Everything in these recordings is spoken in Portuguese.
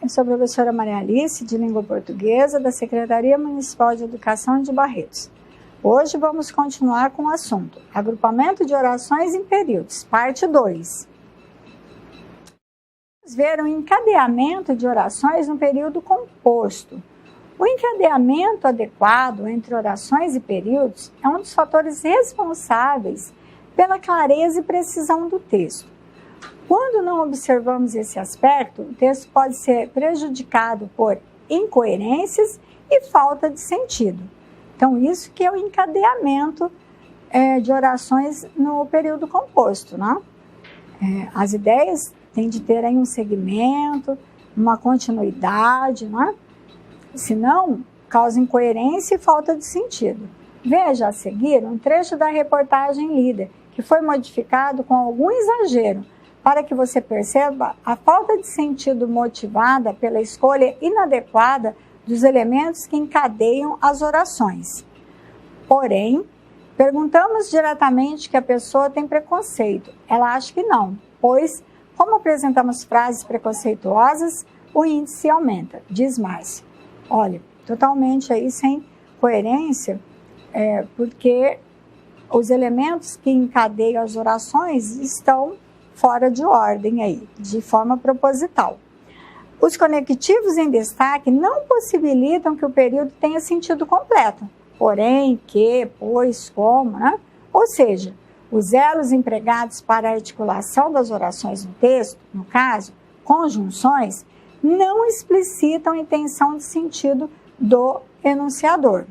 eu sou a professora Maria Alice, de Língua Portuguesa, da Secretaria Municipal de Educação de Barretos. Hoje vamos continuar com o assunto Agrupamento de orações em períodos, parte 2. Vamos ver o encadeamento de orações no período composto. O encadeamento adequado entre orações e períodos é um dos fatores responsáveis pela clareza e precisão do texto. Quando não observamos esse aspecto, o texto pode ser prejudicado por incoerências e falta de sentido. Então, isso que é o encadeamento de orações no período composto, né? As ideias têm de ter aí um segmento, uma continuidade, né? Senão, causa incoerência e falta de sentido. Veja a seguir um trecho da reportagem lida, que foi modificado com algum exagero, para que você perceba a falta de sentido motivada pela escolha inadequada dos elementos que encadeiam as orações. Porém, perguntamos diretamente que a pessoa tem preconceito. Ela acha que não, pois, como apresentamos frases preconceituosas, o índice aumenta, diz Márcia. Olha, totalmente aí sem coerência, porque os elementos que encadeiam as orações estão fora de ordem aí, de forma proposital. Os conectivos em destaque não possibilitam que o período tenha sentido completo. Porém, que, pois, como, né? Ou seja, os elos empregados para a articulação das orações no texto, no caso, conjunções, não explicitam a intenção de sentido do enunciador.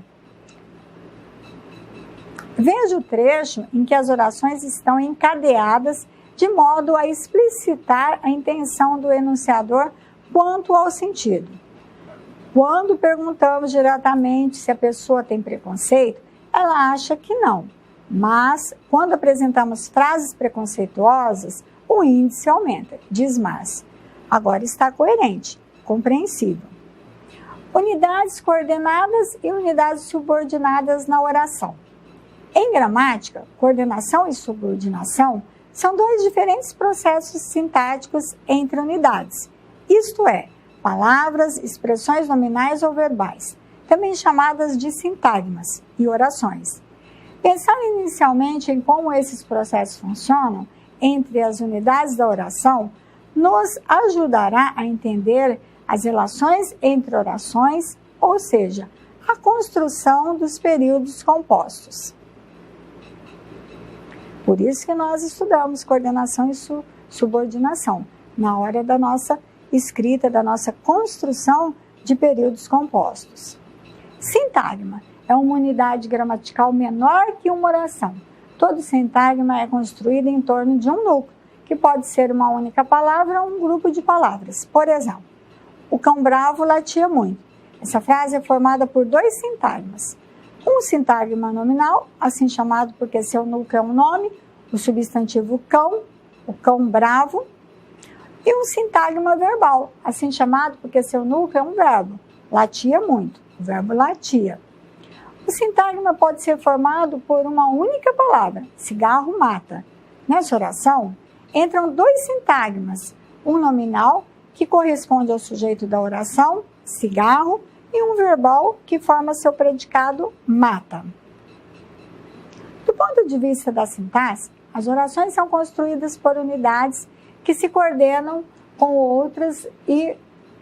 Veja o trecho em que as orações estão encadeadas de modo a explicitar a intenção do enunciador quanto ao sentido. Quando perguntamos diretamente se a pessoa tem preconceito, ela acha que não. Mas, quando apresentamos frases preconceituosas, o índice aumenta, diz Márcia. Agora está coerente, compreensível. Unidades coordenadas e unidades subordinadas na oração. Em gramática, coordenação e subordinação são dois diferentes processos sintáticos entre unidades, isto é, palavras, expressões nominais ou verbais, também chamadas de sintagmas e orações. Pensar inicialmente em como esses processos funcionam entre as unidades da oração nos ajudará a entender as relações entre orações, ou seja, a construção dos períodos compostos. Por isso que nós estudamos coordenação e subordinação, na hora da nossa escrita, da nossa construção de períodos compostos. Sintagma é uma unidade gramatical menor que uma oração. Todo sintagma é construído em torno de um núcleo, que pode ser uma única palavra ou um grupo de palavras. Por exemplo, o cão bravo latia muito. Essa frase é formada por dois sintagmas. Um sintagma nominal, assim chamado porque seu núcleo é um nome, o substantivo cão, o cão bravo, e um sintagma verbal, assim chamado porque seu núcleo é um verbo, latia muito, o verbo latia. O sintagma pode ser formado por uma única palavra, cigarro mata. Nessa oração, entram dois sintagmas, um nominal, que corresponde ao sujeito da oração, cigarro, e um verbal que forma seu predicado mata. Do ponto de vista da sintaxe, as orações são construídas por unidades que se coordenam com outras e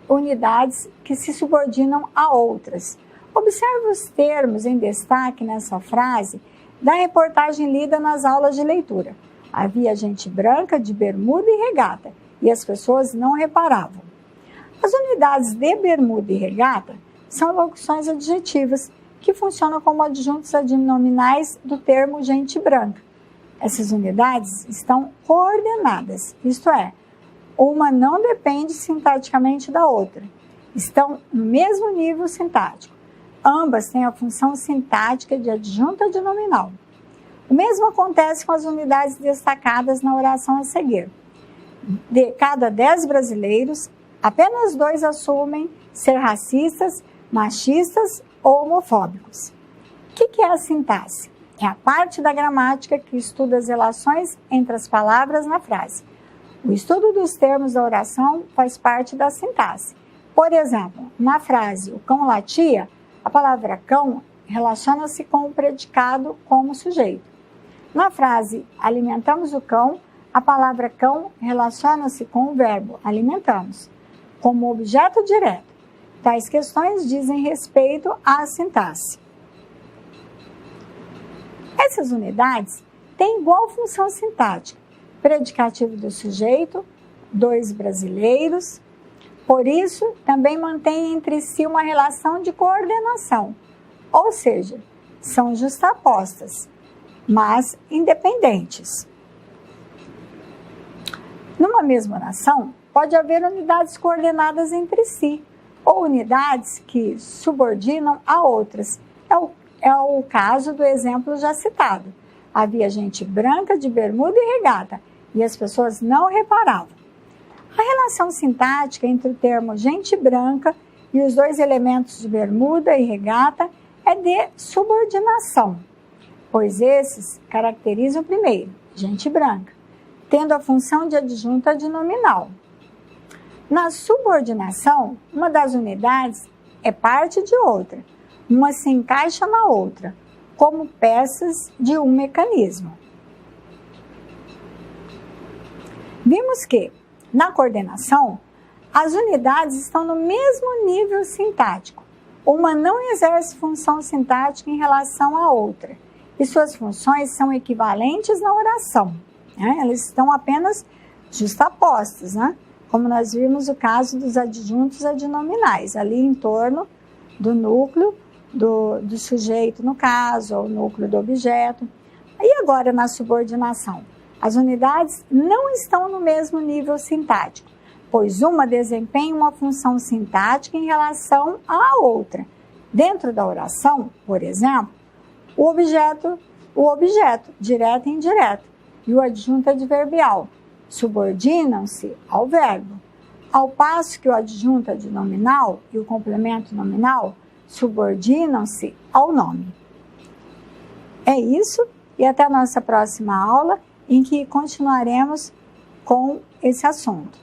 unidades que se subordinam a outras. Observe os termos em destaque nessa frase da reportagem lida nas aulas de leitura. Havia gente branca de bermuda e regata, e as pessoas não reparavam. As unidades de bermuda e regata são locuções adjetivas que funcionam como adjuntos adnominais do termo gente branca. Essas unidades estão coordenadas, isto é, uma não depende sintaticamente da outra. Estão no mesmo nível sintático. Ambas têm a função sintática de adjunto adnominal. O mesmo acontece com as unidades destacadas na oração a seguir. De cada 10 brasileiros, apenas 2 assumem ser racistas, machistas ou homofóbicos. O que é a sintaxe? É a parte da gramática que estuda as relações entre as palavras na frase. O estudo dos termos da oração faz parte da sintaxe, Por exemplo, na frase o cão latia, a palavra cão relaciona-se com o predicado como sujeito. Na frase alimentamos o cão, a palavra cão relaciona-se com o verbo alimentamos, como objeto direto. Tais questões dizem respeito à sintaxe. Essas unidades têm igual função sintática: predicativo do sujeito, dois brasileiros. Por isso, também mantêm entre si uma relação de coordenação, ou seja, são justapostas, mas independentes. Numa mesma oração, pode haver unidades coordenadas entre si, ou unidades que subordinam a outras. É o caso do exemplo já citado. Havia gente branca de bermuda e regata, e as pessoas não reparavam. A relação sintática entre o termo gente branca e os dois elementos de bermuda e regata é de subordinação, pois esses caracterizam o primeiro, gente branca, tendo a função de adjunto adnominal. Na subordinação, uma das unidades é parte de outra, uma se encaixa na outra, como peças de um mecanismo. Vimos que, na coordenação, as unidades estão no mesmo nível sintático. Uma não exerce função sintática em relação à outra, e suas funções são equivalentes na oração. Elas estão apenas justapostas, como nós vimos o caso dos adjuntos adnominais, ali em torno do núcleo do sujeito, no caso, ou núcleo do objeto. E agora na subordinação? As unidades não estão no mesmo nível sintático, pois uma desempenha uma função sintática em relação à outra. Dentro da oração, por exemplo, o objeto, direto e indireto, e o adjunto adverbial subordinam-se ao verbo, ao passo que o adjunto adnominal e o complemento nominal subordinam-se ao nome. É isso, e até a nossa próxima aula, em que continuaremos com esse assunto.